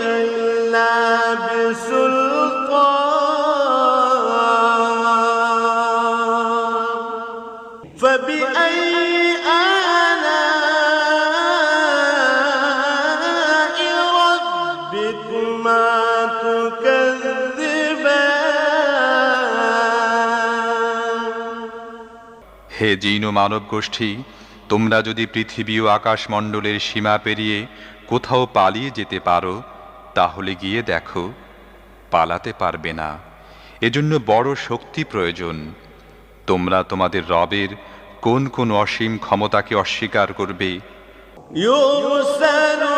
إلا بسلطان فبأي آلاء ربكما تكذبان হে জিন ও মানব গোষ্ঠী, তোমরা যদি পৃথিবী ও আকাশমণ্ডলের সীমা পেরিয়ে কোথাও পালিয়ে যেতে পারো তাহলে গিয়ে দেখো, পালাতে পারবে না। এজন্য বড় শক্তি প্রয়োজন। তোমরা তোমাদের রবের কোন কোন অসীম ক্ষমতাকে অস্বীকার করবে? يرسل